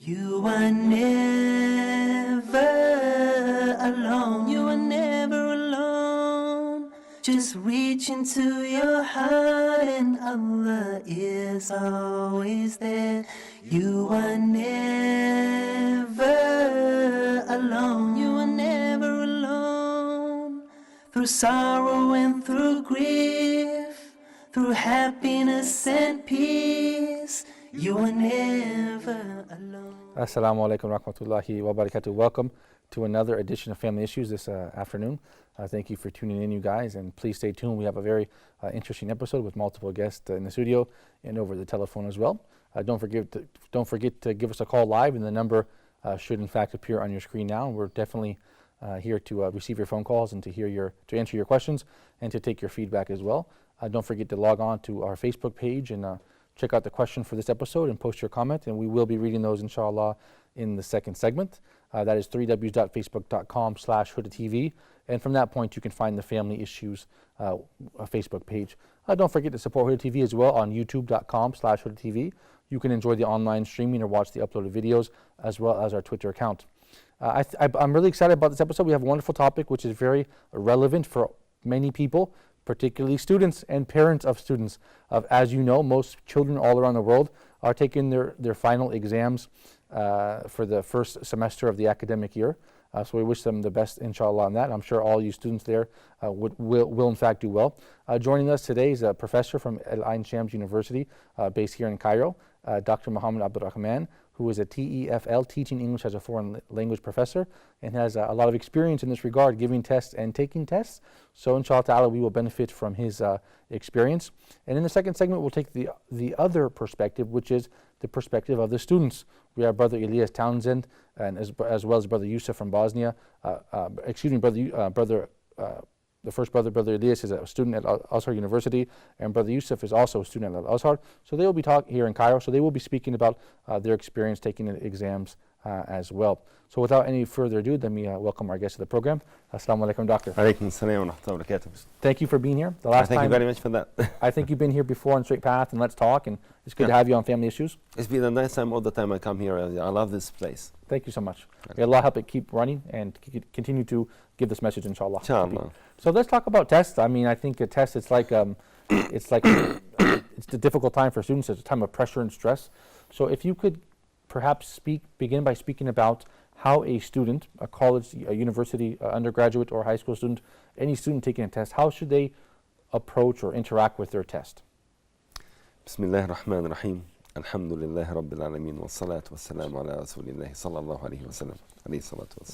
You are never alone. You are never alone. Just reach into your heart and Allah is always there. You are never alone. You are never alone. Through sorrow and through grief, through happiness and peace, you are never alone. Assalamu alaikum rahmatullahi wa barakatuh. Welcome to another edition of Family Issues this afternoon. Thank you for tuning in, you guys, and please stay tuned. We have a very interesting episode with multiple guests in the studio and over the telephone as well. Don't forget to give us a call live, and the number should in fact appear on your screen now. We're definitely here to receive your phone calls and to answer your questions and to take your feedback as well. Don't forget to log on to our Facebook page and check out the question for this episode and post your comment, and we will be reading those inshallah in the second segment. That is www.facebook.com/Huda Tv, and from that point you can find the Family Issues Facebook page. Don't forget to support Huda TV as well on youtube.com/Huda TV. You can enjoy the online streaming or watch the uploaded videos as well as our Twitter account. I'm really excited about this episode. We have a wonderful topic which is very relevant for many people, particularly students and parents of students. As you know, most children all around the world are taking their final exams for the first semester of the academic year. So we wish them the best, inshallah, on that. I'm sure all you students there will in fact do well. Joining us today is a professor from Al Ain Shams University, based here in Cairo, Dr. Muhammad Abdul Rahman, who is a TEFL, Teaching English as a Foreign Language Professor, and has a lot of experience in this regard, giving tests and taking tests. So inshallah ta'ala, we will benefit from his experience. And in the second segment, we'll take the other perspective, which is the perspective of the students. We have Brother Elias Townsend, and as well as Brother Yusuf from Bosnia. The first brother Elias, is a student at Al-Azhar University, and Brother Yusuf is also a student at Al-Azhar. So they will be talking here in Cairo, so they will be speaking about their experience taking the exams as well. So without any further ado, let me welcome our guest to the program. Assalamu alaikum, Doctor. Alaikum assalam wa rahmatullahi wa barakatuh. Thank you for being here. Thank you very much for that. I think you've been here before on Straight Path and Let's Talk, and it's good to have you on Family Issues. It's been a nice time all the time I come here. I love this place. Thank you so much. May Allah help it keep running and continue to give this message, inshallah. Inshallah. So let's talk about tests. I mean, I think a test, it's the difficult time for students. It's a time of pressure and stress. So if you could perhaps begin by speaking about how a student, a college, a university, undergraduate or high school student, any student taking a test, how should they approach or interact with their test? Bismillah ar-Rahman ar-Rahim. Alhamdulillah Rabbil Alameen wa salatu wa salam ala Rasulillahi sallallahu alayhi wa sallam. Alayhi salatu wa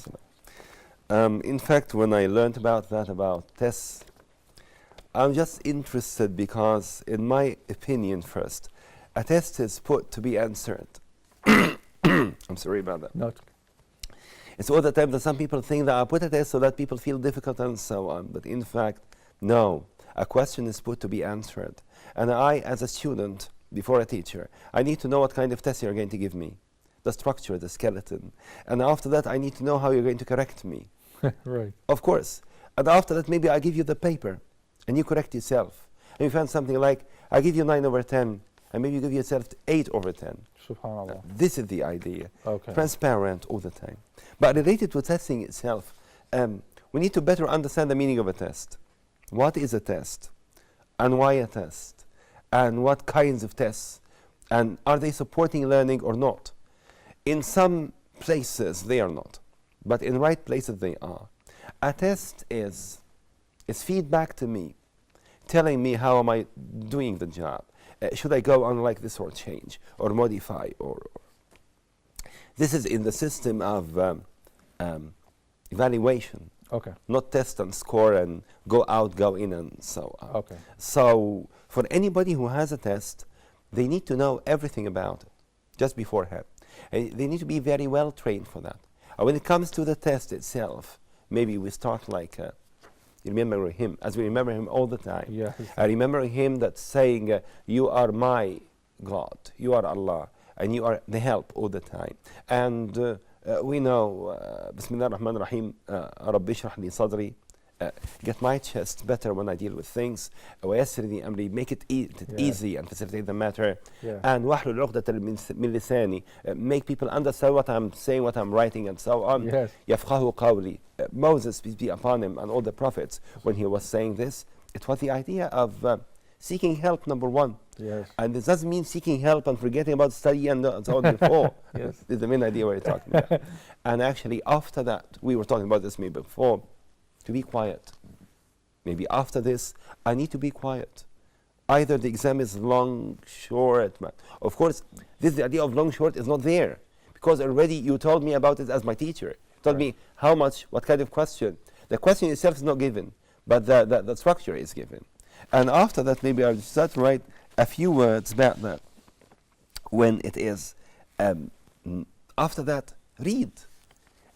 salam. In fact, when I learned about tests, I'm just interested because, in my opinion first, a test is put to be answered. I'm sorry about that. No. It's all the time that some people think that I put a test so that people feel difficult and so on. But in fact, no. A question is put to be answered. And I, as a student, before a teacher, I need to know what kind of test you're going to give me. The structure, the skeleton. And after that, I need to know how you're going to correct me. Right. Of course. And after that, maybe I give you the paper and you correct yourself. And you find something like, I give you 9/10, and maybe you give yourself 8/10. Subhanallah. This is the idea. Okay. Transparent all the time. But related to testing itself, we need to better understand the meaning of a test. What is a test? And why a test? And what kinds of tests? And are they supporting learning or not? In some places they are not, but in right places they are. A test is feedback to me, telling me how am I doing the job. Should I go on like this or change or modify or this is in the system of evaluation. Okay. Not test and score and go out, go in and so on. Okay. So for anybody who has a test, they need to know everything about it just beforehand. They need to be very well trained for that. When it comes to the test itself, maybe we start like remember him, as we remember him all the time. Yeah. I remember him that's saying, you are my God, you are Allah, and you are the help all the time. And we know, Bismillah ar-Rahman ar-Rahim, Rabbi shrah li sadri, get my chest better when I deal with things. ويسر لي أمري, make it easy and facilitate the matter. And واحلل عقدة من لساني, make people understand what I'm saying, what I'm writing, and so on. يفقهوا قولي. Moses, peace be upon him, and all the prophets, when he was saying this, it was the idea of seeking help, number one. And this doesn't mean seeking help and forgetting about study and so on before. This is the main idea we're talking about. And actually, after that, we were talking about this maybe before, to be quiet. Maybe after this, I need to be quiet. Either the exam is long, short. Of course, the idea of long, short is not there, because already you told me about it as my teacher. You told me how much, what kind of question. The question itself is not given, but the structure is given. And after that, maybe I'll start to write a few words about that. When it is, after that, read.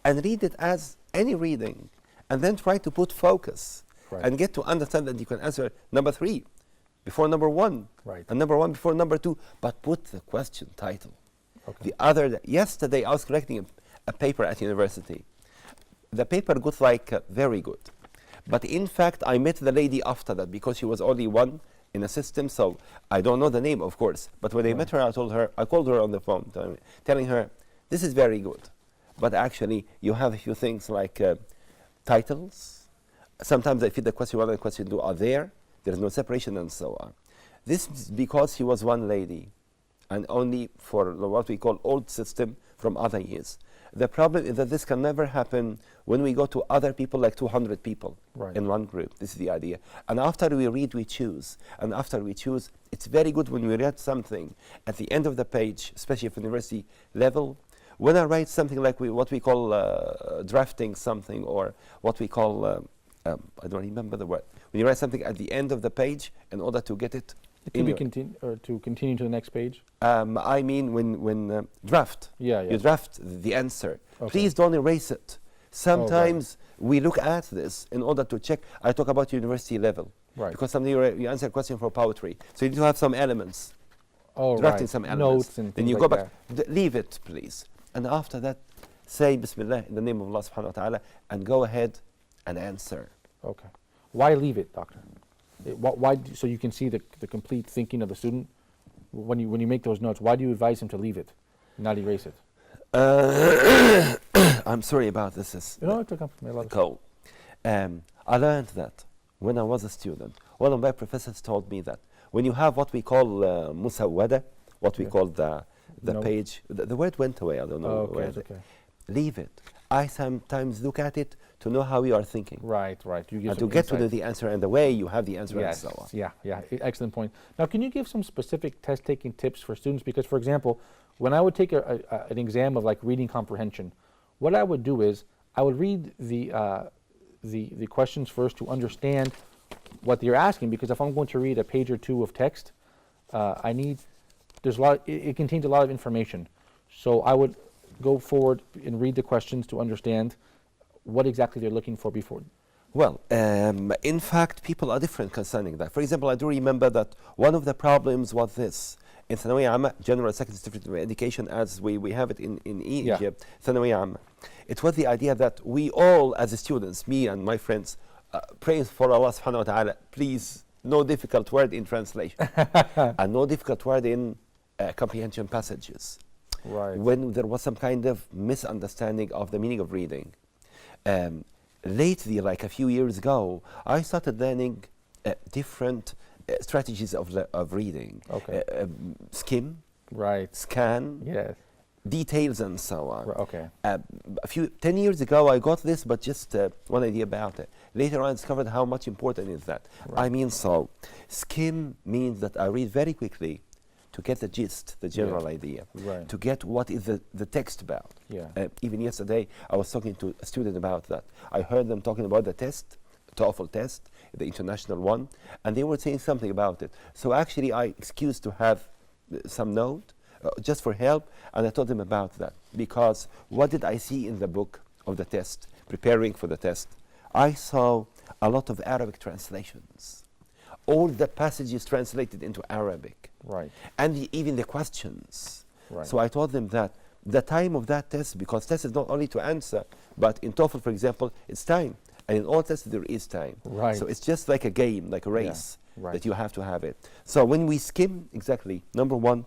And read it as any reading. And then try to put focus. And get to understand that you can answer number 3 before number 1. And number 1 before number 2. But put the question title. The other day, yesterday I was correcting a paper at university. The paper got like very good. But in fact, I met the lady after that because she was only one in a system, so I don't know the name, of course. But when I met her, I called her on the phone, telling her, this is very good. But actually, you have a few things like titles. Sometimes I feel the question 1 and question 2 are there. There is no separation and so on. This is because she was one lady and only for what we call old system from other years. The problem is that this can never happen when we go to other people, like 200 people in one group. This is the idea. And after we read, we choose. And after we choose, it's very good when we read something at the end of the page, especially at university level. When I write something like what we call drafting something, or what we call, I don't remember the word. When you write something at the end of the page in order to get it. It can be to continue to the next page? I mean when draft. You draft the answer. Please don't erase it. Sometimes we look at this in order to check. I talk about university level. Because sometimes you answer a question for poetry. So you need to have some elements. Drafting some elements. Notes and then you go back. Leave it, please. And after that, say Bismillah in the name of Allah subhanahu wa ta'ala and go ahead and answer. Why leave it, doctor? Why so you can see the complete thinking of the student? When you make those notes, why do you advise him to leave it, not erase it? I'm sorry about this. It's cold. I learned that when I was a student. One of my professors told me that when you have what we call musawwada, what we call the page, the word went away. I don't know. Leave it. I sometimes look at it to know how you are thinking. You give and to get to the answer and the way you have the answer and so on. Excellent point. Now, can you give some specific test-taking tips for students? Because, for example, when I would take an exam of like reading comprehension, what I would do is I would read the questions first to understand what they're asking. Because if I'm going to read a page or two of text, there's a lot. It contains a lot of information. So I would go forward and read the questions to understand what exactly they're looking for before. Well, in fact, people are different concerning that. For example, I do remember that one of the problems was this. In Thanawiya Amma, General Secondary Certificate Education, as we have it in Egypt, Thanawiya Amma, it was the idea that we all, as students, me and my friends, pray for Allah subhanahu wa ta'ala, please, no difficult word in translation, and no difficult word in comprehension passages. When there was some kind of misunderstanding of the meaning of reading. Lately, like a few years ago, I started learning different strategies of reading. Skim, scan, details, and so on. 10 years ago, I got this, but just one idea about it. Later on, I discovered how much important is that. I mean, so skim means that I read very quickly to get the gist, the general idea, to get what is the text about. Even yesterday, I was talking to a student about that. I heard them talking about the test, TOEFL test, the international one, and they were saying something about it. So actually, I excused to have some note, just for help, and I told them about that. Because what did I see in the book of the test, preparing for the test? I saw a lot of Arabic translations. All the passages translated into Arabic. And even the questions. So I told them that the time of that test, because test is not only to answer, but in TOEFL, for example, it's time. And in all tests, there is time. Right. So it's just like a game, like a race, right. that you have to have it. So when we skim, exactly, number one,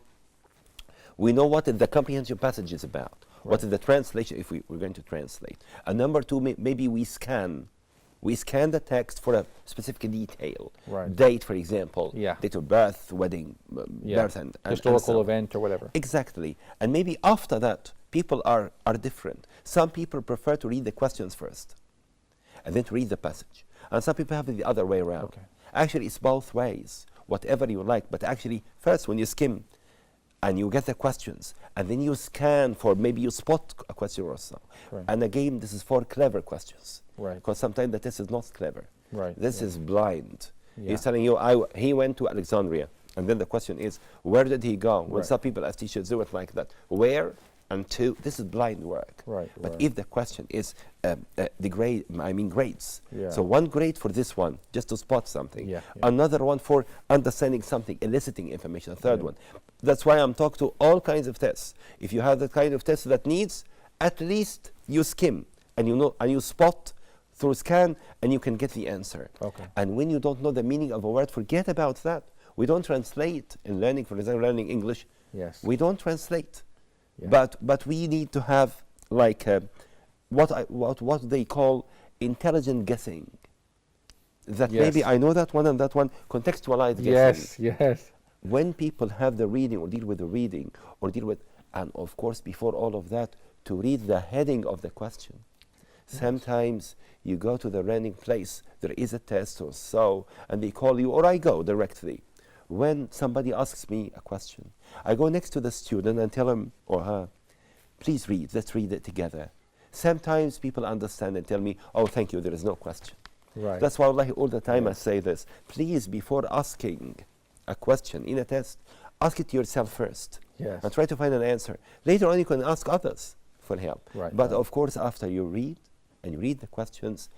we know what the comprehension passage is about. Right. What is the translation, if we're going to translate. And number two, maybe we scan. We scan the text for a specific detail. Right. Date, for example, Yeah. date of birth, wedding, birth, and historical so event or whatever. Exactly. And maybe after that, people are different. Some people prefer to read the questions first and then to read the passage. And some people have it the other way around. Okay. Actually, it's both ways, whatever you like. But actually, first, when you skim and you get the questions, and then you scan for, maybe you spot a question or so. Right. And again, this is for clever questions. Right. Because sometimes the test is not clever. Right. This is blind. Yeah. He's telling you, he went to Alexandria. And then the question is, where did he go? When some people as teachers do it like that. Where and to, this is blind work. Right. But right. if the question is the grade, grades. Yeah. So one grade for this one, just to spot something. Yeah. Another one for understanding something, eliciting information. A third one. That's why I'm talking to all kinds of tests. If you have that kind of test that needs, at least you skim and you know, and you spot through scan, and you can get the answer. Okay. And when you don't know the meaning of a word, forget about that. We don't translate in learning, for example, learning English. Yes. We don't translate. Yeah. But we need to have like what they call intelligent guessing. That Yes. maybe I know that one and that one, contextualized guessing. Yes. Yes. When people have the reading or deal with the reading or deal with, and of course before all of that, to read the heading of the question. Yes. Sometimes you go to the learning place, there is a test or so, and they call you, or I go directly. When somebody asks me a question, I go next to the student and tell him or her, please read, let's read it together. Sometimes people understand and tell me, oh, thank you, there is no question. Right. That's why wallahi, all the time I say this. Please, before asking a question in a test, ask it to yourself first. Yes. And try to find an answer. Later on, you can ask others for help. Right. But right. of course, after you read, and you read the questions,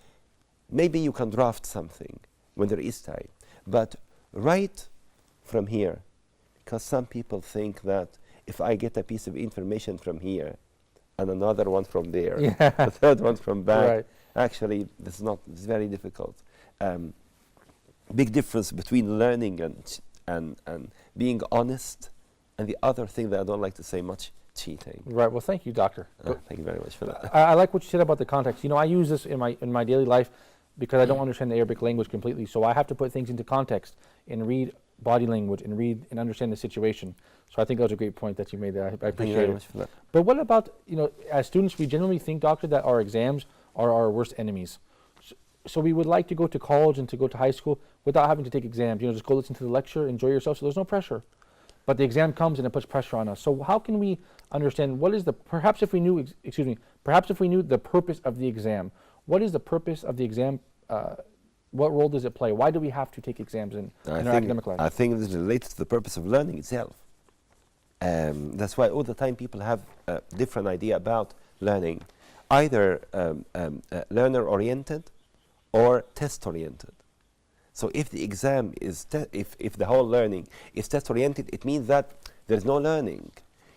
maybe you can draft something when there is time. But write from here, because some people think that if I get a piece of information from here and another one from there, Yeah. the third one from back, Right. actually, it's very difficult. Big difference between learning and being honest, and the other thing that I don't like to say much, cheating. Right. Well, thank you, doctor. Thank you very much for that. I like what you said about the context. You know, I use this in my daily life because I don't understand the Arabic language completely. So I have to put things into context and read body language and read and understand the situation. So I think that was a great point that you made there. I Thank you appreciate very it. much for that. But what about, you know, as students, we generally think, doctor, that our exams are our worst enemies. So we would like to go to college and to go to high school without having to take exams. You know, just go listen to the lecture, enjoy yourself. So there's no pressure. But the exam comes and it puts pressure on us. So how can we understand what is the, perhaps if we knew the purpose of the exam, what is the purpose of the exam? What role does it play? Why do we have to take exams in our academic life? I think this relates to the purpose of learning itself. That's why all the time people have a different idea about learning, either learner-oriented or test-oriented. So if the exam is, if the whole learning is test-oriented, it means that there's no learning.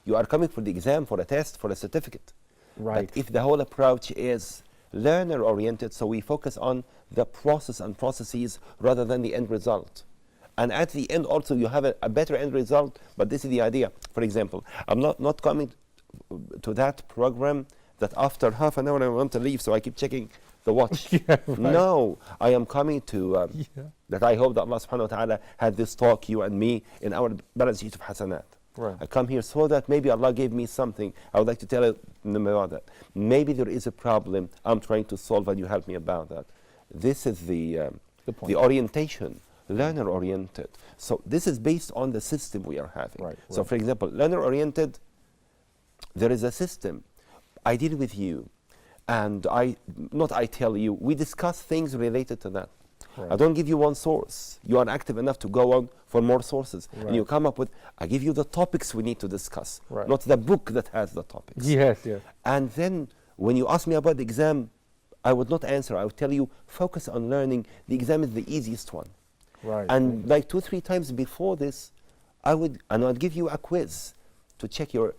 You are coming for the exam, for a test, for a certificate. Right. But if the whole approach is learner-oriented, so we focus on the process and processes rather than the end result. And at the end also you have a better end result, but this is the idea. For example, I'm not coming to that program that after half an hour I want to leave, so I keep checking the watch. Yeah, right. No, I am coming to that I hope that Allah subhanahu wa ta'ala had this talk, you and me, in our balance sheet of hasanat. Right. I come here so that maybe Allah gave me something. I would like to tell them about that. Maybe there is a problem I'm trying to solve and you help me about that. This is the orientation, learner-oriented. So this is based on the system we are having. Right, So right. for example, learner-oriented, there is a system. I deal with you and I tell you, we discuss things related to that. Right. I don't give you one source. You are active enough to go on for more sources. Right. And you come up with, I give you the topics we need to discuss, Right. not the book that has the topics. Yes, yes. And then when you ask me about the exam, I would not answer. I would tell you, focus on learning. The exam is the easiest one. Right. And like 2-3 times before this, I'd give you a quiz to check your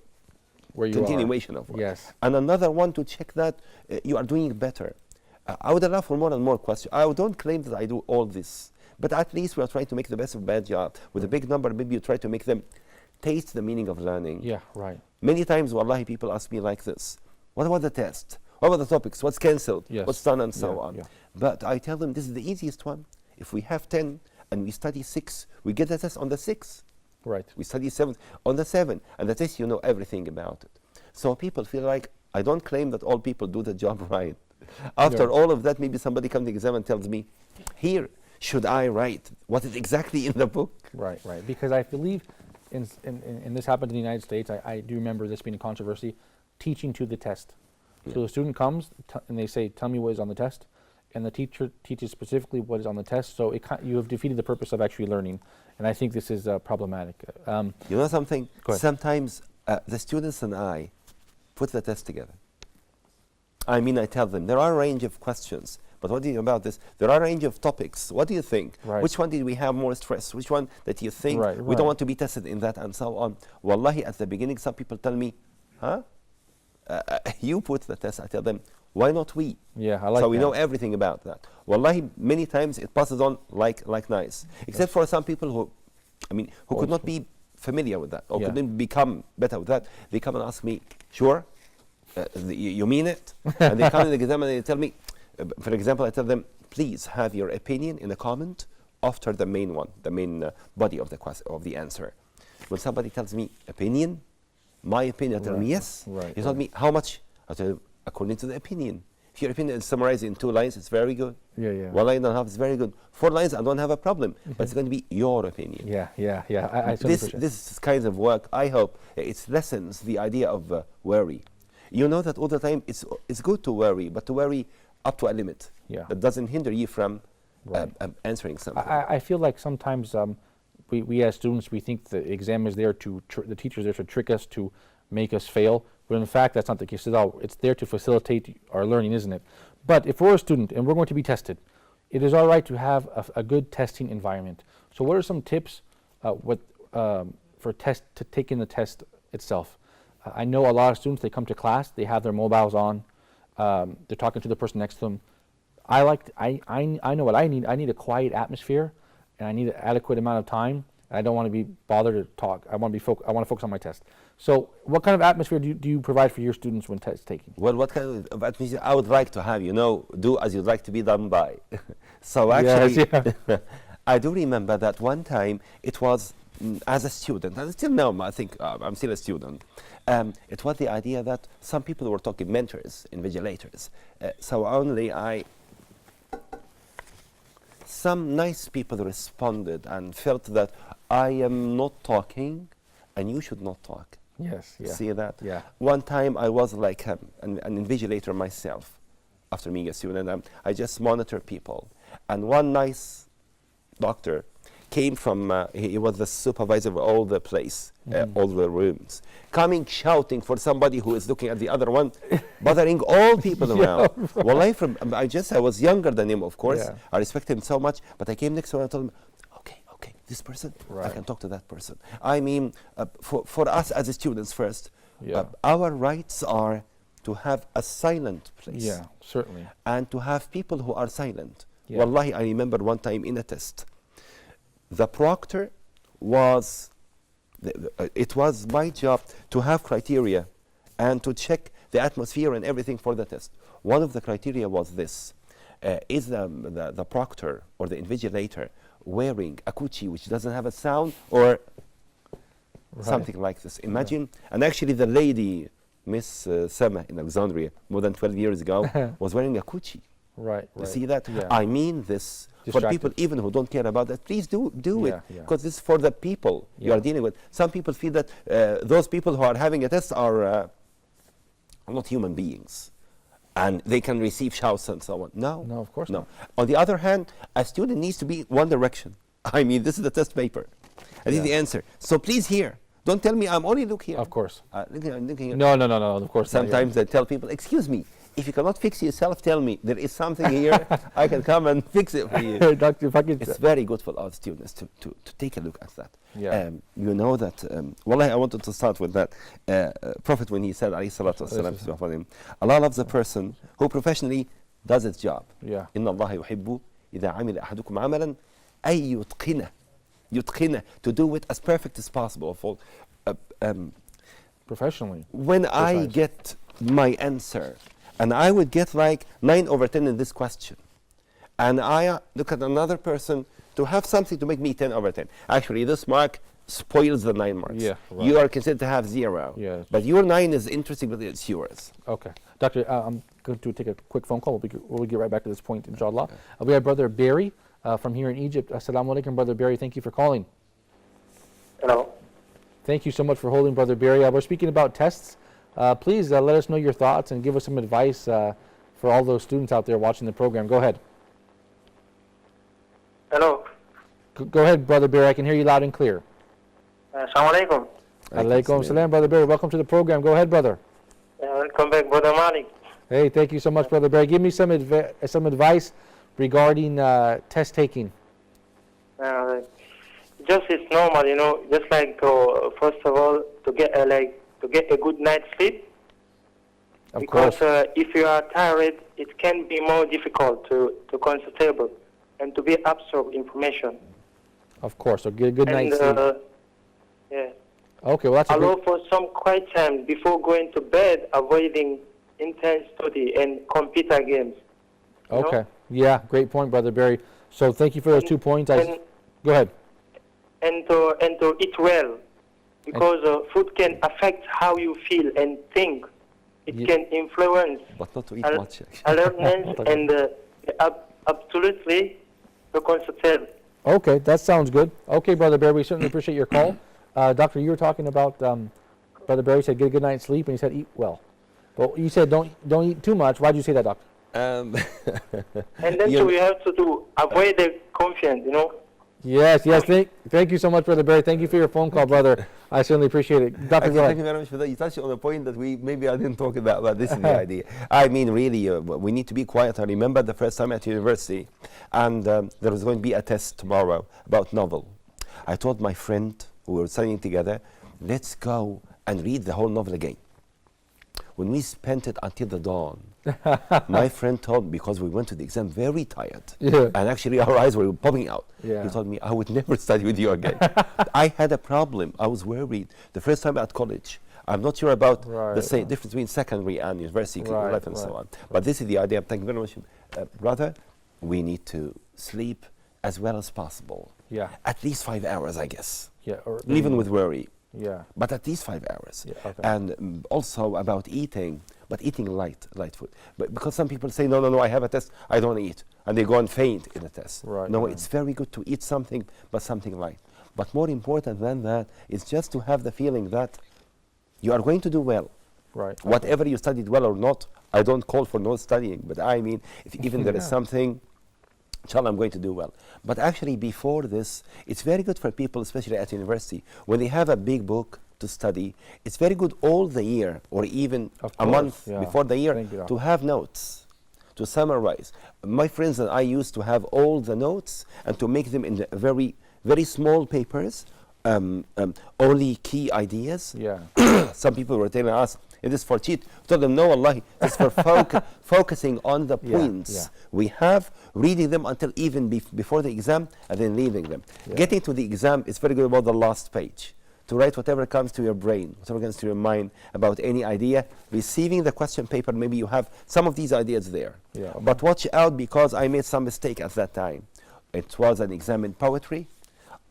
Where you continuation of work. Yes. And another one to check that you are doing better. I would allow for more and more questions. I don't claim that I do all this, but at least we are trying to make the best of a bad job. With a big number, maybe you try to make them taste the meaning of learning. Yeah, right. Many times, wallahi, people ask me like this: what about the test? What about the topics? What's cancelled? Yes. What's done, and so Yeah, on? yeah. But I tell them this is the easiest one. If we have 10 and we study 6, we get the test on the 6. Right. We study 7 on the 7, and the test you know everything about it. So people feel like I don't claim that all people do the job right. After all of that, maybe somebody comes to the exam and tells me, here, should I write what is exactly in the book? Right, right. Because I believe, and this happened in the United States, I do remember this being a controversy, teaching to the test. Yeah. So the student comes and they say, tell me what is on the test, and the teacher teaches specifically what is on the test, so you have defeated the purpose of actually learning, and I think this is problematic. You know something? Go ahead. Sometimes the students and I put the test together. I mean, I tell them, there are a range of questions, but what do you about this? There are a range of topics. What do you think? Right. Which one did we have more stress? Which one that you think Right, we right. don't want to be tested in that, and so on? Wallahi, at the beginning, some people tell me, huh? You put the test. I tell them, why not we? Yeah, I like so we that. know everything about that. Wallahi, many times it passes on like nice. Except for some people who, I mean, who could not be familiar with that or Yeah. couldn't become better with that. They come and ask me, sure? You mean it? And they come in the exam and they tell me, for example, I tell them, please have your opinion in a comment after the main one, the main body of the question, of the answer. When somebody tells me opinion, my opinion, I tell them yes. Right, He told me how much? I tell him according to the opinion. If your opinion is summarized in 2 lines, it's very good. Yeah, yeah. 1 line and a half is very good. 4 lines, I don't have a problem. But it's going to be your opinion. Yeah, yeah, yeah. I totally appreciate This kind of work, I hope, it lessens the idea of worry. You know that all the time it's good to worry, but to worry up to a limit. Yeah. That doesn't hinder you from Right. answering something. I feel like sometimes we as students, we think the exam is there the teacher's there to trick us, to make us fail, but in fact that's not the case at all. It's there to facilitate our learning, isn't it? But if we're a student and we're going to be tested, it is all right to have a good testing environment. So what are some tips for taking the test itself? I know a lot of students, they come to class, they have their mobiles on, they're talking to the person next to them. I know what I need. I need a quiet atmosphere, and I need an adequate amount of time. I don't want to be bothered to talk. I want to focus on my test. So what kind of atmosphere do you provide for your students when test taking? Well, what kind of atmosphere I would like to have, do as you'd like to be done by. So actually, Yes, yeah. I do remember that one time it was as a student, and still now I think I'm still a student. It was the idea that some people were talking mentors, invigilators. So only some nice people responded and felt that I am not talking and you should not talk. Yes, yeah. See that? Yeah. One time I was like an invigilator myself after being a student. I just monitor people. And one nice doctor came from, he was the supervisor of all the place, all the rooms, coming shouting for somebody who is looking at the other one, bothering all people around. Well, I was younger than him, of course. Yeah. I respect him so much, but I came next to him and told him, okay, this person, I Right. can talk to that person. I mean, for us as students first, Yeah. our rights are to have a silent place. Yeah, certainly. And to have people who are silent. Yeah. Wallahi, I remember one time in a test, the proctor was, it was my job to have criteria and to check the atmosphere and everything for the test. One of the criteria was this: is the proctor or the invigilator wearing a kuchi which doesn't have a sound, or something like this? Imagine, and actually the lady, Miss Sama in Alexandria, more than 12 years ago, was wearing a kuchi. Right, You right. see that? Yeah. I mean this. For people Distracted. even who don't care about that, please do Yeah, it, yeah. because this is for the people you Yeah. are dealing with. Some people feel that those people who are having a test are not human beings, and they can receive shouts and so on. No, No, of course no. not. On the other hand, a student needs to be one direction. I mean, this is the test paper. I need Yeah. the answer. So please hear. Don't tell me I'm only look here. Of course. Looking here. No, of course not. Sometimes I tell people, excuse me, if you cannot fix yourself, tell me. There is something here, I can come and fix it for you. Doctor, if I could. It's very good for our students to take a look at that. Yeah. You know that, wallahi, I wanted to start with that. Prophet, when he said, alayhi salatu wasalam, Allah loves a person who professionally does its job. Yeah. إن الله يحب إذا عمل أحدكم عملا أي يتقنه to do it as perfect as possible. Professionally. When I get my answer, and I would get like 9/10 in this question, and I look at another person to have something to make me 10/10. Actually, this mark spoils the 9 marks. Yeah, right. You are considered to have 0. Yes. But your 9 is interesting, but it's yours. Okay. Doctor, I'm going to take a quick phone call. We'll get right back to this point, inshallah. We have Brother Barry from here in Egypt. Assalamu alaikum, Brother Barry. Thank you for calling. Hello. Thank you so much for holding, Brother Barry. We're speaking about tests. Please let us know your thoughts and give us some advice for all those students out there watching the program. Go ahead. Hello. Go ahead, Brother Barry. I can hear you loud and clear. Assalamu alaikum. Alaikum salam, Brother Barry. Welcome to the program. Go ahead, brother. Welcome back, Brother Malik. Hey, thank you so much, Brother Barry. Give me some advice regarding test taking. Just it's normal, you know. Just like first of all, to get a good night's sleep. Of course. Because if you are tired, it can be more difficult to concentrate and to be absorb information. Of course. So get a good night's sleep. Yeah. Okay, well that's a Allow for some quiet time before going to bed, avoiding intense study and computer games. Okay. know? Yeah, great point, Brother Barry. So thank you for those 2 points. Go ahead. And to eat well, because food can affect how you feel and think. It can influence But not to eat much. alertness and absolutely to concentrate. Okay, that sounds good. Okay, Brother Barry, we certainly appreciate your call. Doctor, you were talking about Brother Barry said get a good night's sleep, and he said eat well. But you said don't eat too much. Why did you say that, Doctor? And then so we have to avoid the confusion, you know. Yes. Thank you so much, Brother Barry. Thank you for your phone call, brother. I certainly appreciate it. Doctor, go ahead. Thank you very much for that. You touched on a point that maybe I didn't talk about, but this is the idea. I mean, really, we need to be quiet. I remember the first time at university, and there was going to be a test tomorrow about novel. I told my friend, who were studying together, let's go and read the whole novel again. When we spent it until the dawn, my friend told me, because we went to the exam very tired, and actually our eyes were popping out. He told me, I would never study with you again. I had a problem. I was worried. The first time at college, I'm not sure about the same difference between secondary and university life and so on. But this is the idea. Thank you very much, brother. We need to sleep as well as possible. Yeah. At least 5 hours, I guess. Yeah. Even with worry. Yeah. But at least 5 hours. Yeah, okay. And also about eating, but eating light food. But because some people say, no, I have a test, I don't eat. And they go and faint in the test. Right. No, it's very good to eat something, but something light. But more important than that is just to have the feeling that you are going to do well. Right. Whatever you studied well or not, I don't call for no studying, but I mean, if even there is something, inshallah, I'm going to do well. But actually, before this, it's very good for people, especially at university, when they have a big book to study, it's very good all the year, or even a month before the year, to have notes, to summarize. My friends and I used to have all the notes and to make them in very, very small papers, only key ideas. Yeah. Some people were telling us, it is for cheat. I told them, no, Allah, it's for focusing on the points we have, reading them until even before the exam, and then leaving them. Getting to the exam is very good about the last page, to write whatever comes to your brain, whatever comes to your mind about any idea. Receiving the question paper, maybe you have some of these ideas there. Yeah. But watch out, because I made some mistake at that time. It was an exam in poetry.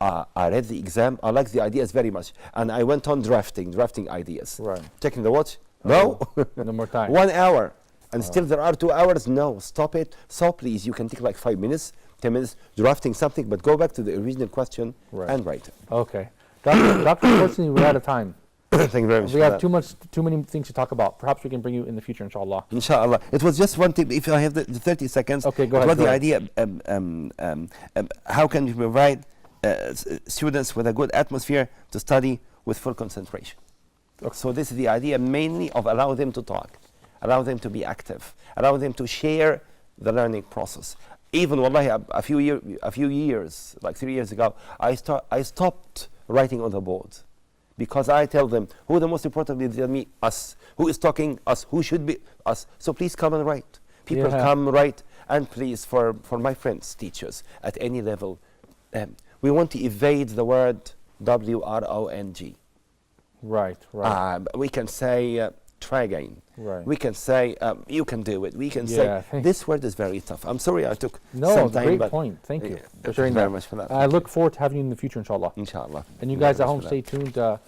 I read the exam, I liked the ideas very much, and I went on drafting ideas. Right. Checking the watch, no. No more time. 1 hour, and still there are 2 hours, no, stop it. So please, you can take like 5 minutes, 10 minutes, drafting something, but go back to the original question and write it. Okay. Doctor, unfortunately, we're out of time. Thank you very much. We have too many things to talk about. Perhaps we can bring you in the future, inshallah. Inshallah. It was just one thing. If I have the 30 seconds, okay, go ahead. What the idea? How can you provide students with a good atmosphere to study with full concentration? Okay. So this is the idea mainly of allow them to talk, allow them to be active, allow them to share the learning process. Even wallahi, a few years, like 3 years ago, I stopped writing on the board, because I tell them who the most important is, tell me us, who is talking, us, who should be us. So please come and write. People come right, and please, for my friends, teachers, at any level, we want to evade the word WRONG. Right. We can say, try again. Right. We can say, you can do it. We can say, this word is very tough. I'm sorry I took some time. Great point. Thank you for Thank sharing you very much for that. I look forward to having you in the future, inshallah. Inshallah. And you guys at home, stay tuned. We're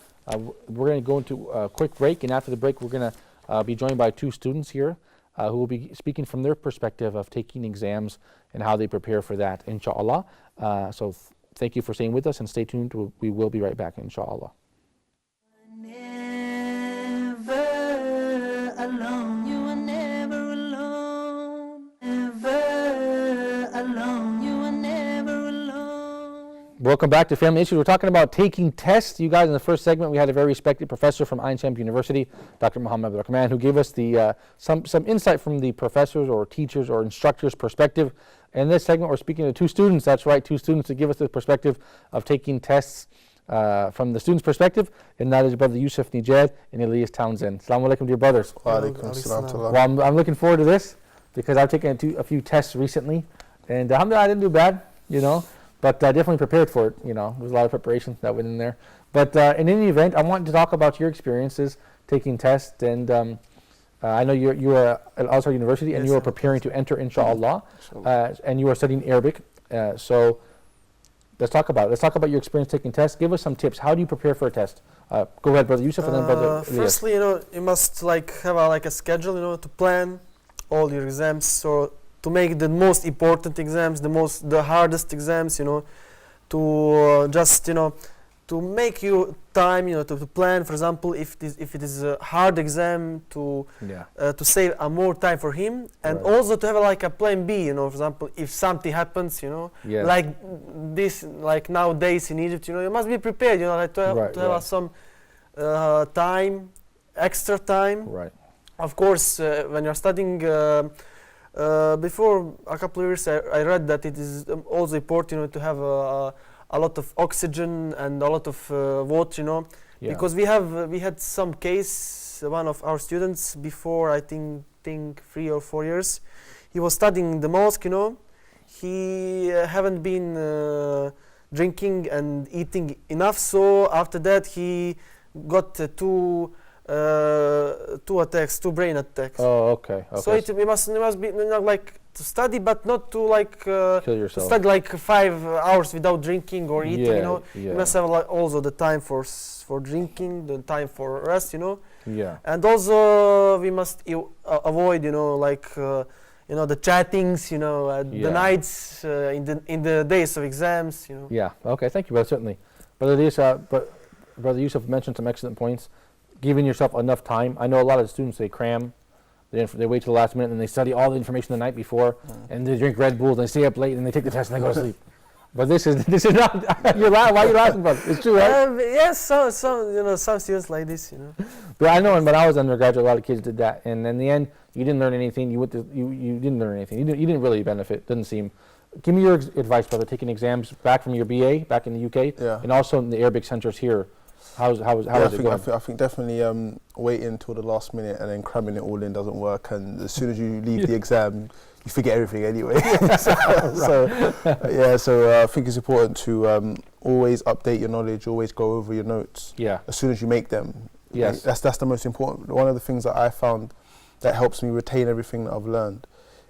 going to go into a quick break, and after the break, we're going to be joined by two students here who will be speaking from their perspective of taking exams and how they prepare for that, inshallah. So thank you for staying with us, and stay tuned. We will be right back, inshallah. Alone, you are never alone, never alone, you are never alone. Welcome back to Family Issues. We're talking about taking tests. You guys, in the first segment, we had a very respected professor from Ain Shams University, Dr. Muhammad Rahman, who gave us the some insight from the professors or teachers or instructors' perspective. In this segment, we're speaking to two students. That's right, two students to give us the perspective of taking tests from the student's perspective, and that is Brother Yusuf Nijad and Elias Townsend. Assalamu alaikum, dear brothers. Well, I'm looking forward to this because I've taken a few tests recently, and alhamdulillah, I didn't do bad, but I definitely prepared for it. There's a lot of preparation that went in there. But in any event, I want to talk about your experiences taking tests, and I know you are at Al Azhar University, and you are preparing to enter, inshallah, and you are studying Arabic. So let's talk about your experience taking tests. Give us some tips. How do you prepare for a test? Go ahead, Brother Yusuf, and then Brother Elias. Firstly, you must have a schedule, to plan all your exams, so to make the most important exams, the hardest exams, to just to make you time, to plan. For example, if it is a hard exam, to save more time for him, and also to have a plan B. For example, if something happens, like this, like nowadays in Egypt, you must be prepared. To have some time, extra time. Right. Of course, when you're studying. Before a couple of years, I read that it is also important, to have a lot of oxygen and a lot of water, because we had some case. One of our students before, I think 3 or 4 years, he was studying in the mosque. He haven't been drinking and eating enough, so after that he got two brain attacks. Oh, okay. So it must be to study, but not to kill yourself. To study 5 hours without drinking or eating. You must have also the time for drinking, the time for rest. Yeah. And also we must avoid the chattings, the nights in the days of exams. Yeah. Okay. Thank you, brother. Certainly. Brother Yusuf mentioned some excellent points. Giving yourself enough time. I know a lot of students, they cram, they wait till the last minute, and they study all the information the night before, and they drink Red Bull, and they stay up late, and they take the test, and they go to sleep. But this is not. Why are you laughing, brother? It's true, right? Yes, some students like this, But I know, when I was undergraduate, a lot of kids did that, and in the end, you didn't learn anything. You didn't learn anything. You didn't really benefit. Doesn't seem. Give me your advice, brother. Taking exams back from your BA back in the UK, and also in the Arabic centers here. How is it going? I think definitely waiting until the last minute and then cramming it all in doesn't work. And as soon as you leave the exam, you forget everything anyway. So I think it's important to always update your knowledge, always go over your notes. Yeah. As soon as you make them. Yes. That's the most important. One of the things that I found that helps me retain everything that I've learned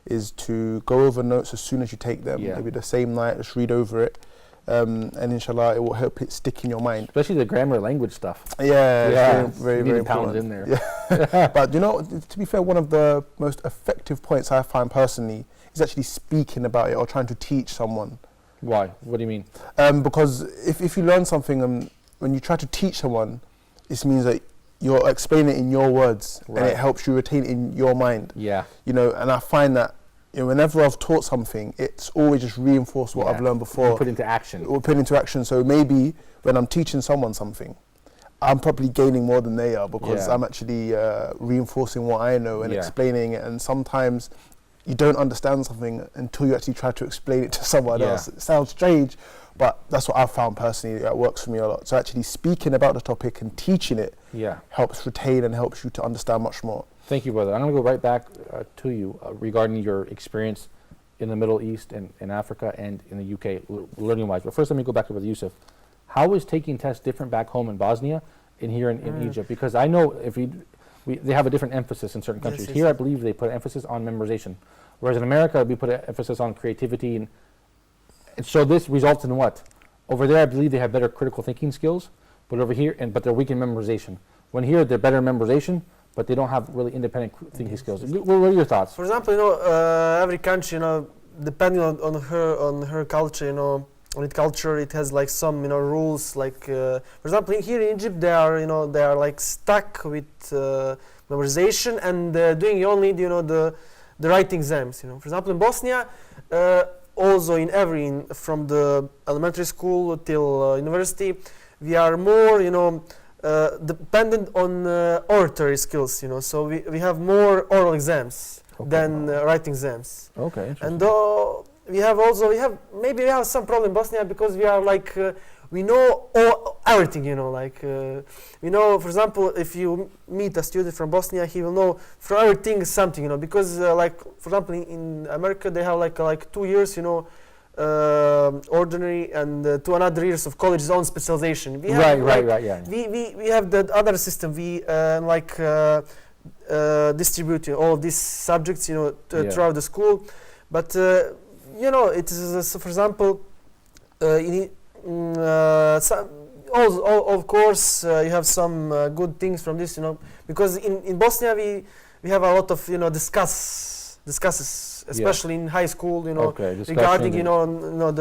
is to go over notes as soon as you take them. Maybe the same night, just read over it. And inshallah, it will help it stick in your mind. Especially the grammar language stuff. Yeah, very important. In there. Yeah. But to be fair, one of the most effective points I find personally is actually speaking about it or trying to teach someone. Why? What do you mean? Because if you learn something, when you try to teach someone, it means that you're explaining it in your words, and it helps you retain it in your mind. Yeah. And I find that whenever I've taught something, it's always just reinforced what I've learned before. You put into action. Or put into action. So maybe when I'm teaching someone something, I'm probably gaining more than they are because I'm actually reinforcing what I know and explaining it. And sometimes you don't understand something until you actually try to explain it to someone else. It sounds strange, But that's what I've found personally that works for me a lot. So actually speaking about the topic and teaching it helps retain and helps you to understand much more. Thank you, brother. I'm going to go right back to you regarding your experience in the Middle East and in Africa and in the UK, learning-wise. But first, let me go back to Brother Yusuf. How is taking tests different back home in Bosnia and here in Egypt? Because I know if they have a different emphasis in certain countries. Here, I believe they put emphasis on memorization, whereas in America, we put an emphasis on creativity. And so this results in what? Over there, I believe they have better critical thinking skills, but over here, but they're weak in memorization. When here, they're better in memorization, but they don't have really independent thinking skills. What are your thoughts? For example, every country, depending on her culture, on its culture, it has like some, rules. Like, for example, here in Egypt, they are like stuck with memorization and doing only, the writing exams. For example, in Bosnia, also from the elementary school till university, we are more, dependent on oratory skills. So we have more oral exams than writing exams. Okay. And we have some problem in Bosnia because we are like we know everything. We know, for example, if you meet a student from Bosnia, he will know for everything something. Because like for example in America they have like 2 years. Ordinary and 2 another years of college own specialization. We have we have the other system. We distribute all of these subjects throughout the school, but it is for example of course you have some good things from this, because in Bosnia we have a lot of discusses, especially in high school, regarding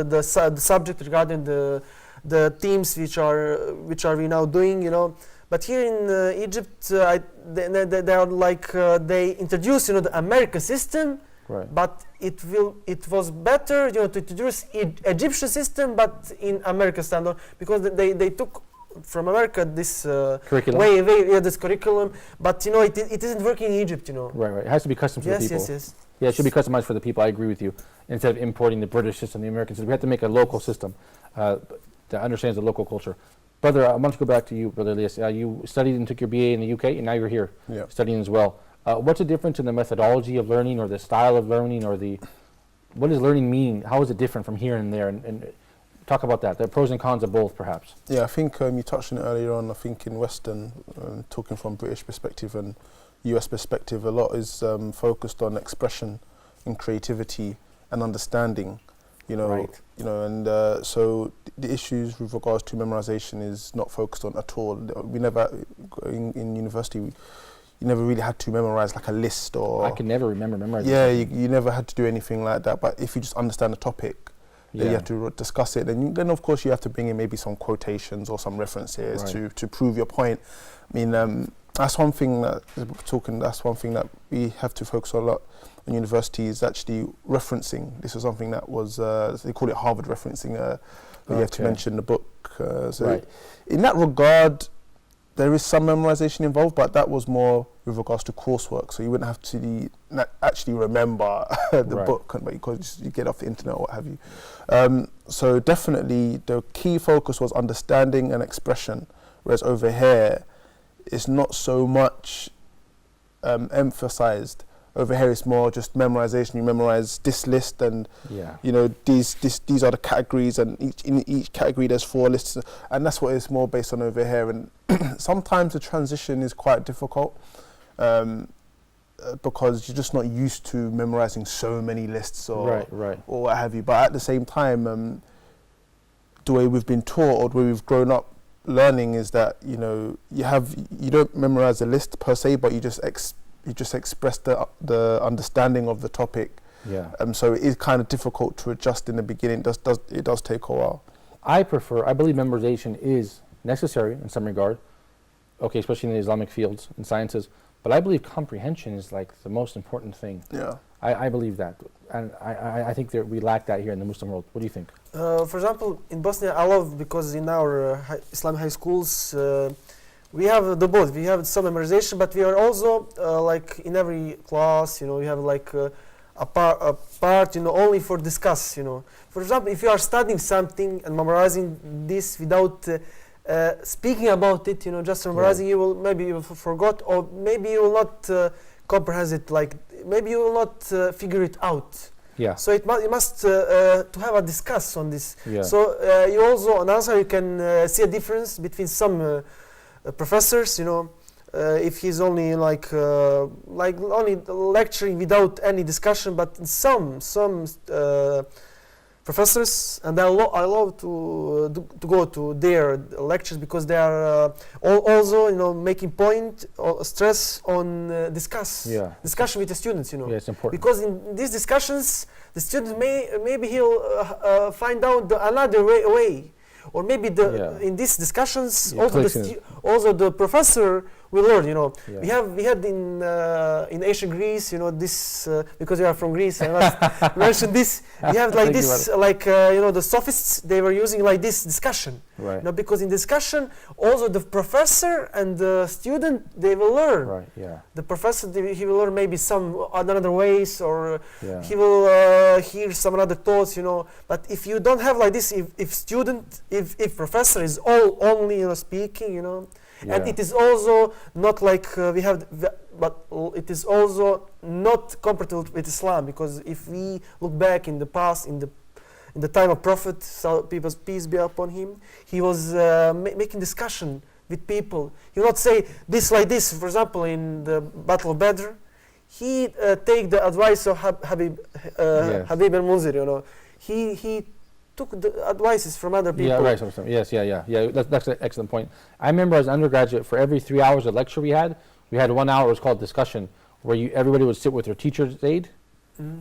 the subject, regarding the themes which are we now doing, But here in Egypt, they are like they introduce the American system, but it was better to introduce Egyptian system, but in American standard, because they took from America this curriculum. This curriculum, but it isn't working in Egypt, Right. It has to be custom for the people. Yes. Yeah, it should be customized for the people. I agree with you. Instead of importing the British system, the American system, we have to make a local system that understands the local culture. Brother, I want to go back to you, Brother Elias. You studied and took your BA in the UK, and now you're here studying as well. What's the difference in the methodology of learning, or the style of learning, or what does learning mean? How is it different from here and there? And talk about that, the pros and cons of both, perhaps. Yeah, I think you touched on it earlier on. I think in Western, talking from British perspective and US perspective, a lot is focused on expression and creativity and understanding, and so the issues with regards to memorization is not focused on at all. We never, in university, you never really had to memorize like a list or... I can never remember memorizing. Yeah, you never had to do anything like that, but if you just understand the topic, then you have to discuss it, and then of course you have to bring in maybe some quotations or some references to prove your point. I mean, that's one thing that we have to focus on a lot in university, is actually referencing. This is something that was, they call it Harvard referencing, you have to mention the book. In that regard, there is some memorization involved, but that was more with regards to coursework, so you wouldn't have to actually remember the book, because you get off the internet or what have you. So definitely the key focus was understanding and expression, whereas over here it's not so much emphasized. Over here it's more just memorization. You memorize this list, and these are the categories, and in each category there's 4 lists, and that's what it's more based on over here. And sometimes the transition is quite difficult because you're just not used to memorizing so many lists or what have you. But at the same time, the way we've been taught, or the way we've grown up learning, is that you don't memorize a list per se, but you just express the understanding of the topic. So it is kind of difficult to adjust in the beginning. It does take a while. I believe memorization is necessary in some regard, especially in the Islamic fields and sciences, but I believe comprehension is like the most important thing. I believe that, and I think that we lack that here in the Muslim world. What do you think? For example, in Bosnia, I love, because in our Islamic high schools, we have the both. We have some memorization, but we are also like in every class, we have like a part, only for discuss, For example, if you are studying something and memorizing this without speaking about it, just memorizing, you will maybe you will forgot, or maybe you will not comprehend it. Like maybe you will not figure it out. Yeah. So you must to have a discuss on this. Yeah. So you also on answer you can see a difference between some professors, if he's only like only lecturing without any discussion, but some professors, and I love to go to their lectures because they are also making point or stress on discussion with the students. Yeah, it's important. Because in these discussions, the student maybe he'll find out another way. Or maybe in these discussions also the professor will learn. Yeah. We had in ancient Greece, this because we are from Greece, I must mention this. We have like this, the sophists, they were using like this discussion. Right. Because in discussion, also the professor and the student, they will learn. Right. Yeah. The professor, he will learn maybe some other ways, or he will hear some other thoughts. But if you don't have like this, if professor is only speaking, and it is also not like but it is also not compatible with Islam, because if we look back in the past, in the time of Prophet, people's peace be upon him, he was making discussion with people. He will not say this like this. For example, in the Battle of Badr, he take the advice of Habib al-Munzir. He took the advices from other people. Yeah, right. Yes, yeah. That's an excellent point. I remember as an undergraduate, for every 3 hours of lecture we had 1 hour. It was called discussion, where everybody would sit with their teacher's aide,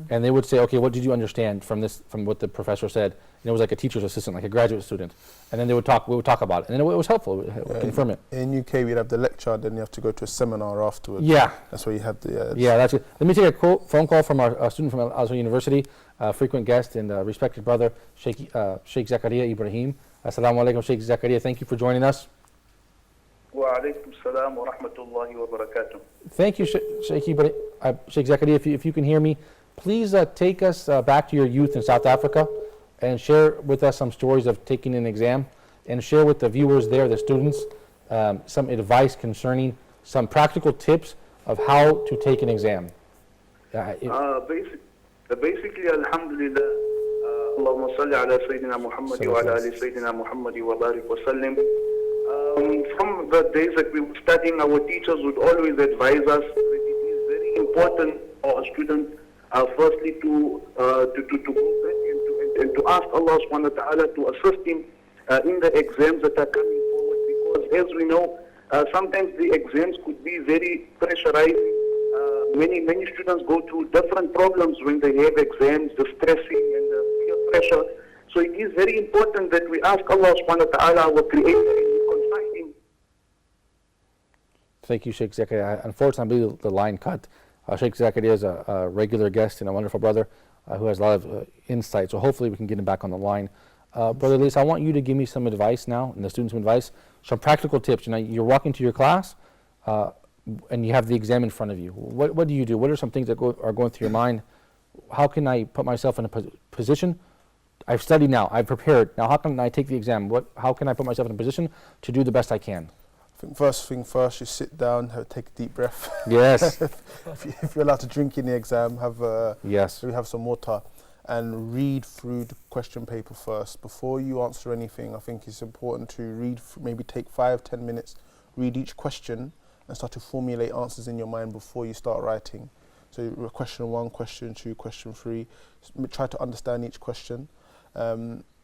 and they would say, okay, what did you understand from what the professor said? And it was like a teacher's assistant, like a graduate student, and then we would talk about it, and then it was helpful. We would confirm it. In UK, we'd have the lecture, then you have to go to a seminar afterwards. Yeah, that's where you have the. Yeah, that's it. Let me take a phone call from our student from Al-Azhar University, frequent guest and respected brother, Sheikh Zakaria Ibrahim. Assalamu alaikum, Sheikh Zakaria. Thank you for joining us. Wa alaikum salam wa rahmatullahi wa barakatuh. Thank you, Sheikh Zakaria. If you can hear me, please take us back to your youth in South Africa and share with us some stories of taking an exam, and share with the viewers there, the students, some advice concerning some practical tips of how to take an exam. Basically, alhamdulillah, Allahumma salli ala Sayyidina Muhammad wa ala ali Sayyidina Muhammad wa barik wa sallim. From the days that we were studying, our teachers would always advise us that it is very important for a student, firstly, to go back and to ask Allah subhanahu wa ta'ala to assist him in the exams that are coming forward, because as we know, sometimes the exams could be very pressurizing. Many students go through different problems when they have exams, the stressing and the peer pressure. So it is very important that we ask Allah subhanahu wa ta'ala, our Creator, and we confide Him. Thank you, Sheikh Zakaria. Unfortunately, the line cut. Sheikh Zakaria is a regular guest and a wonderful brother who has a lot of insight. So hopefully we can get him back on the line. Brother Lisa, I want you to give me some advice now, and the students some advice, some practical tips. You're walking to your class, and you have the exam in front of you. What do you do? What are some things that are going through your mind? How can I put myself in a position? I've studied now. I've prepared. Now, how can I take the exam? How can I put myself in a position to do the best I can? I think first thing first, you sit down, take a deep breath. Yes. if you're allowed to drink in the exam, maybe have some water, and read through the question paper first before you answer anything. I think it's important to read. Maybe take 5-10 minutes, read each question, and start to formulate answers in your mind before you start writing. So question 1, question 2, question 3. Try to understand each question.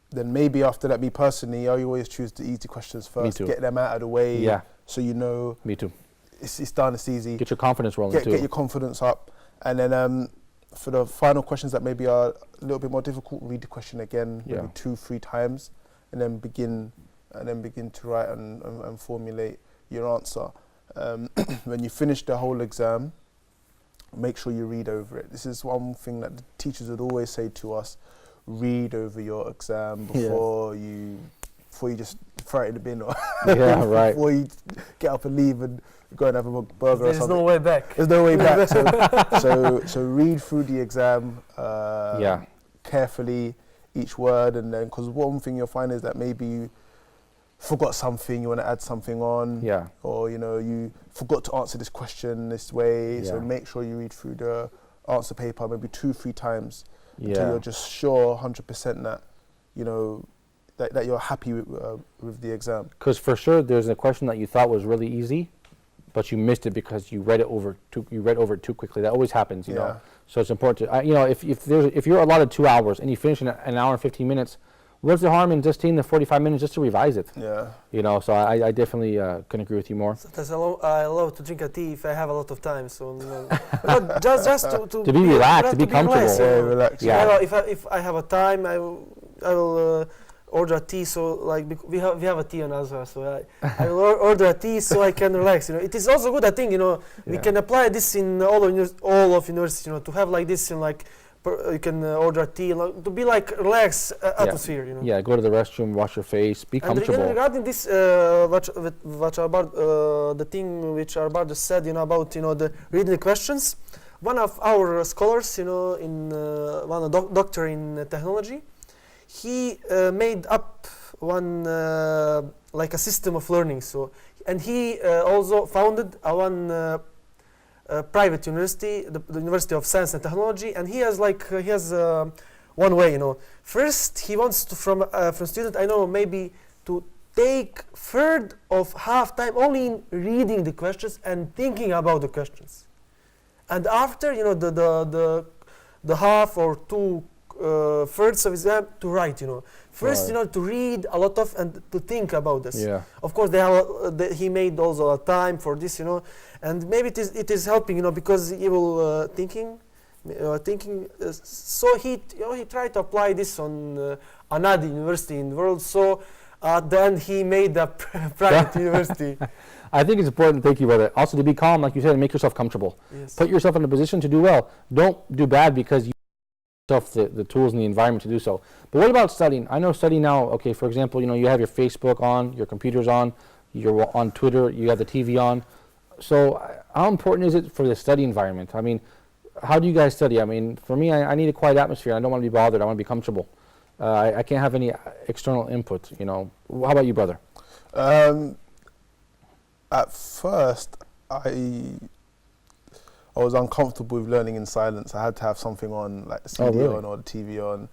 Then maybe after that, me personally, I always choose the easy questions first. Get them out of the way. Yeah. So you know. Me too. It's done. It's easy. Get your confidence rolling too. Get your confidence up, and then for the final questions that maybe are a little bit more difficult, read the question again, maybe 2-3 times, and then begin to write and formulate your answer. When you finish the whole exam, make sure you read over it. This is one thing that the teachers would always say to us: read over your exam before you throw it in the bin or yeah, right. before you get up and leave and go and have a burger or There's something. no way back. There's no way back. So read through the exam carefully, each word, and then, because one thing you'll find is that maybe you forgot something, you want to add something on, or you forgot to answer this question this way, so make sure you read through the answer paper maybe 2-3 times until you're just sure 100% that that you're happy with the exam. Because for sure there's a question that you thought was really easy, but you missed it because you read over it too quickly. That always happens, you know. So it's important to if you're allotted 2 hours and you finish in an hour and 15 minutes, what's the harm in just taking the 45 minutes just to revise it? Yeah. So I definitely can agree with you more. Sometimes I love to drink a tea if I have a lot of time. So not just to be relaxed, to be comfortable. Relax. Yeah. If I have a time, I will order a tea. So like we have a tea on Azhar, so I will order a tea so I can relax. It is also good. I think we can apply this in all of university. To have like this in like. You can order a tea to be like relaxed atmosphere. Yeah, go to the restroom, wash your face, be comfortable. And regarding this, what about the thing which Arbad just said, about the reading the questions. One of our scholars, in one doctor in technology, he made up one like a system of learning. So, and he also founded one. Private university, the University of Science and Technology, and he has one way. First, he wants to from student maybe to take third of half time only in reading the questions and thinking about the questions, and after the half or 2/3 of exam to write. First, to read a lot of and to think about this. Yeah. Of course, he made also a time for this. And maybe it is helping, because he will thinking. So he tried to apply this on another university in the world. So then he made a private university. I think it's important. Thank you, brother. Also, to be calm, like you said, and make yourself comfortable. Yes. Put yourself in a position to do well. Don't do bad because you have the tools and the environment to do so. But what about studying? I know studying now. Okay, for example, you have your Facebook on, your computer's on, you're on Twitter, you have the TV on. So how important is it for the study environment? I mean, how do you guys study? I mean, for me, I need a quiet atmosphere. I don't want to be bothered. I want to be comfortable. I can't have any external input, How about you, brother? At first, I was uncomfortable with learning in silence. I had to have something on, like the CD on or the TV on.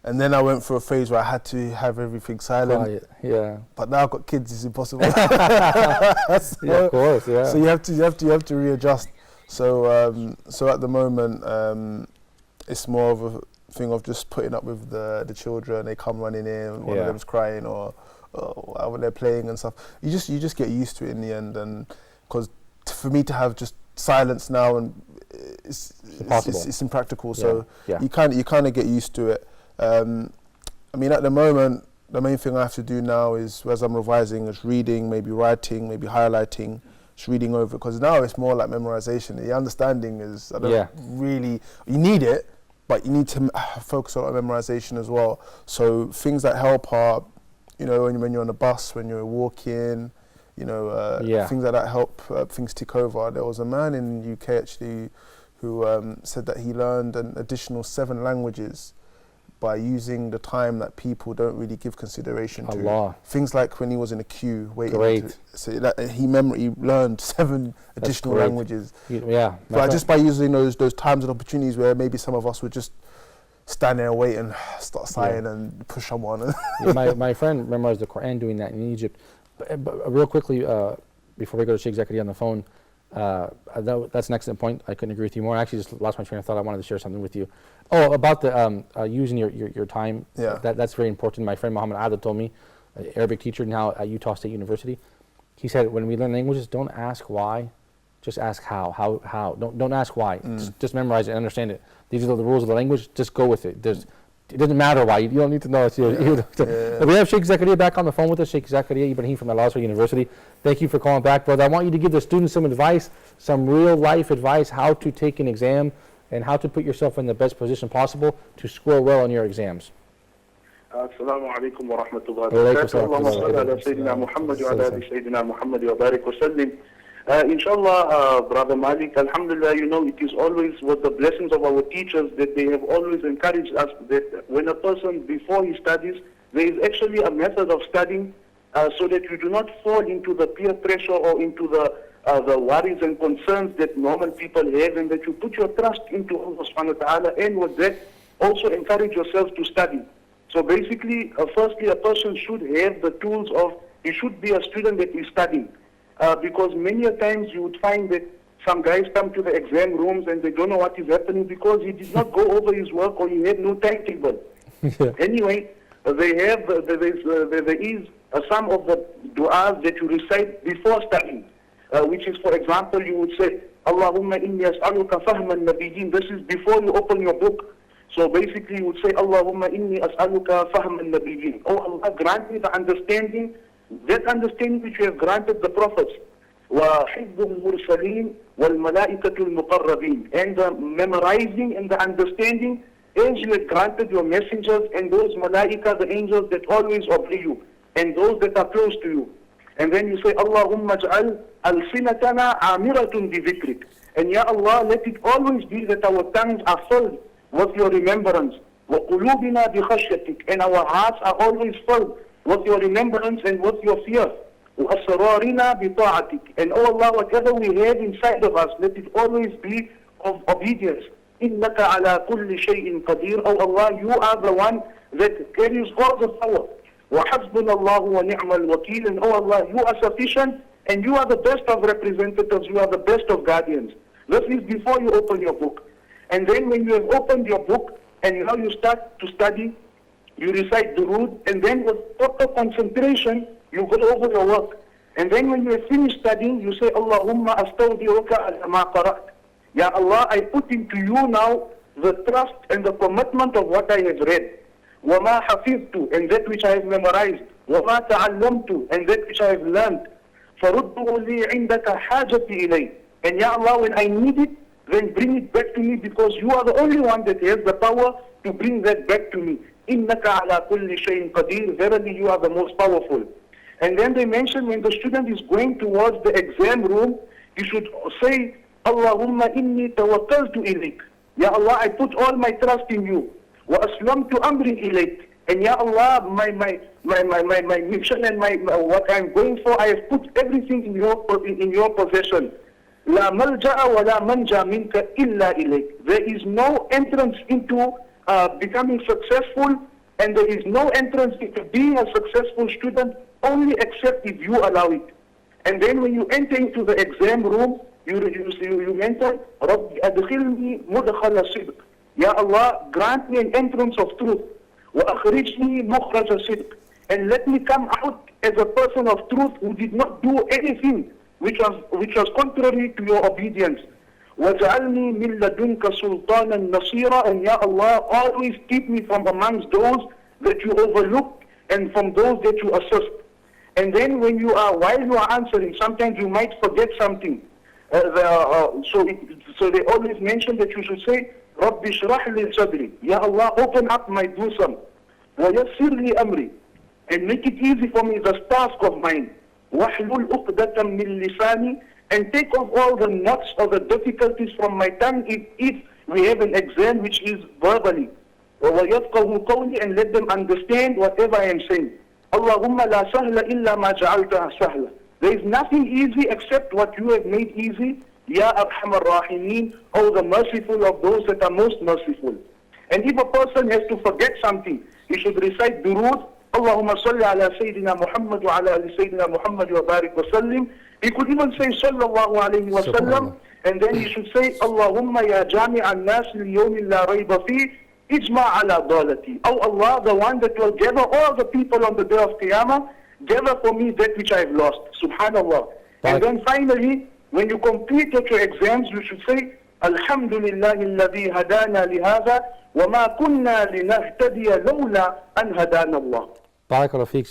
And then I went through a phase where I had to have everything silent. Quiet, yeah. But now I've got kids, it's impossible. Yeah, of course, yeah. So you have to readjust. So at the moment, it's more of a thing of just putting up with the children. They come running in, one of them's crying or when they're playing and stuff. You just get used to it in the end. And because for me to have just silence now, and it's impractical. So you kind of get used to it. I mean, at the moment, the main thing I have to do now is, as I'm revising, is reading, maybe writing, maybe highlighting, just reading over. Because now it's more like memorization. The understanding is, you need it, but you need to focus on memorization as well. So things that help are, when you're on a bus, when you're walking, things like that help things tick over. There was a man in the UK actually who said that he learned an additional 7 languages by using the time that people don't really give consideration to. Allah. Things like when he was in a queue waiting. He learned 7 additional languages. Just by using those times and opportunities where maybe some of us would just stand there and wait and start sighing and push someone. My friend memorized the Quran doing that in Egypt. But real quickly, before we go to Sheikh Zakaria on the phone, that's an excellent point. I couldn't agree with you more. I actually just lost my train of thought. I wanted to share something with you. Oh, about the using your time. Yeah. That's very important. My friend Muhammad Adil told me, an Arabic teacher now at Utah State University. He said, when we learn languages, don't ask why, just ask how. How? Don't ask why. Just memorize it and understand it. These are the rules of the language. Just go with it. It doesn't matter why. You don't need to know. We have Sheikh Zakaria back on the phone with us. Sheikh Zakaria Ibrahim from Al-Azhar University. Thank you for calling back, brother. I want you to give the students some advice, some real life advice, how to take an exam and how to put yourself in the best position possible to score well on your exams. السلام عليكم ورحمة الله وعليكم وبركاته. السلام اللهم ورحمة الله صل على وبركاته. سيدنا محمد صلى وعلى الله آل عليه سيدنا محمد وبارك وسلم. Inshallah, Brother Malik, Alhamdulillah, you know, it is always with the blessings of our teachers that they have always encouraged us that when a person, before he studies, there is actually a method of studying so that you do not fall into the peer pressure or into the worries and concerns that normal people have, and that you put your trust into Allah subhanahu wa ta'ala, and with that also encourage yourself to study. So basically, firstly, a person should have the tools of, he should be a student that is studying. Because many a times you would find that some guys come to the exam rooms and they don't know what is happening because he did not go over his work or he had no timetable. Anyway, there is some of the du'as that you recite before studying, which is, for example, you would say, Allahumma inni as'aluka fahman nabiyyin. This is before you open your book. So basically you would say, Allahumma inni as'aluka fahman nabiyyin. Oh Allah, grant me the understanding, that understanding which you have granted the prophets. وَحِفْظُ الْمُرْسَلِينَ وَالْمَلَائِكَةُ الْمُقَرَّبِينَ. And the memorizing and the understanding as you have granted your messengers and those malaika, the angels that always obey you, and those that are close to you. And then you say, Allahumma ja'al al-sinatana amiratun bi-dhikrik. And Ya Allah, let it always be that our tongues are filled with your remembrance. وَقُلُوبِنَا بِخَشْيَتِكَ. And our hearts are always filled with your remembrance and with your fear. وَأَسْرَارِنَا بِطَاعَتِكَ. And oh Allah, whatever we have inside of us, let it always be of obedience. إِنَّكَ عَلَى كُلِّ شَيْءٍ قَدِيرٌ. Oh Allah, you are the one that carries all the power. وَحَسْبُنَا اللَّهُ وَنِعْمَ الْوَكِيلُ. And oh Allah, you are sufficient and you are the best of representatives, you are the best of guardians. This is before you open your book. And then when you have opened your book and now you start to study, you recite durood, and then with proper concentration, you go over your work. And then when you have finished studying, you say, Allahumma astawdi'uka ala ma qara'at. Ya Allah, I put into you now the trust and the commitment of what I have read. وَمَا حَفِظْتُ. And that which I have memorized. وَمَا تَعَلَّمْتُ. And that which I have learned. فَرُدُّهُ لِي عِنْدَكَ حَاجَتِي إِلَيْهِ. And Ya Allah, when I need it, then bring it back to me, because you are the only one that has the power to bring that back to me. إِنَّكَ عَلَى كُلِّ شَيْءٍ قَدِيرٌ. Verily you are the most powerful. And then they mention when the student is going towards the exam room, he should say, Allahumma inni tawakkaltu ilayk. Ya Allah, I put all my trust in you. Wa aslamtu amri ilayk. And Ya Allah, my mission and what I'm going for, I have put everything in your possession. La malja'a wa la manja minka illa ilayk. There is no entrance into becoming successful, and there is no entrance into being a successful student only except if you allow it. And then when you enter into the exam room, you mention, Rabbi adkhilni mudkhala sidq. Ya Allah, grant me an entrance of truth. Wa akhrijni mukhraja sidq. And let me come out as a person of truth who did not do anything which was contrary to your obedience. وَجَعَلْنِي مِنْ لَدُنْكَ سُلْطَانًا نَصِيرًا. And Ya Allah, always keep me from amongst those that you overlook and from those that you assist. And then while you are answering, sometimes you might forget something. So they always mention that you should say, رَبِّ اشْرَحْ لِي صَدْرِي. Ya Allah, open up my bosom. وَيَسِّرْ لِي أَمْرِي. And make it easy for me, this task of mine. وَحْلُلْ أُقْدَةً مِّن لِسَانِي. And take off all the knots or the difficulties from my tongue if we have an exam which is verbally. وَيَفْقَهُ قَوْلِي. And let them understand whatever I am saying. Allahumma la sahla illa ma ja'altaha sahla. There is nothing easy except what you have made easy. Ya Arhamar Rahimeen, O the merciful of those that are most merciful. And if a person has to forget something, he should recite durood. Allahumma salli ala Sayyidina Muhammad wa ala ali Sayyidina Muhammad wa barik wa sallim. He could even say sallallahu alayhi wa sallam. And then he should say, Allahumma ya jami'an nas liyawmin la rayba fi. Ijma ala dalati. Oh Allah, the one that will gather all the people on the day of Qiyamah, gather for me that which I have lost. Subhanallah. And then finally, when you complete your exams, you should say, Alhamdulillahi alladhi hadana lihada, wa ma kunna linahtadiya lawla an hadana Allah. Barakallahu feek,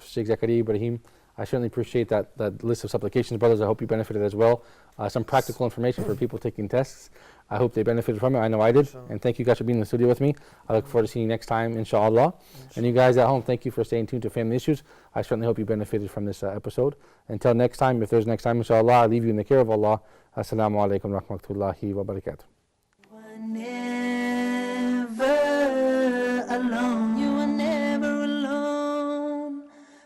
Sheikh Zakaria Ibrahim. I certainly appreciate that list of supplications, brothers. I hope you benefited as well. Some practical information for people taking tests. I hope they benefited from it. I know I did. And thank you guys for being in the studio with me. I look forward to seeing you next time, inshallah. And you guys at home, thank you for staying tuned to Family Issues. I certainly hope you benefited from this episode. Until next time, if there's next time, inshallah, I leave you in the care of Allah. Assalamu alaikum wa rahmatullahi wa barakatuh. Never alone, you are never alone.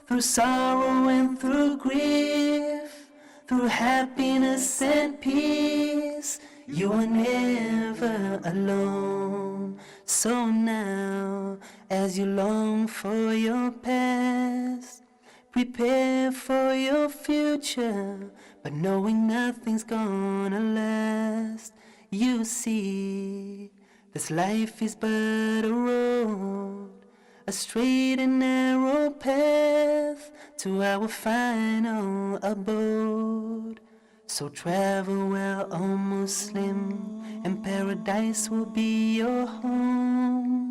Through sorrow and through grief, through happiness and peace, you are never alone. So now, as you long for your past, prepare for your future, but knowing nothing's gonna last. You see, this life is but a road, a straight and narrow path to our final abode. So travel well, O Muslim, and paradise will be your home.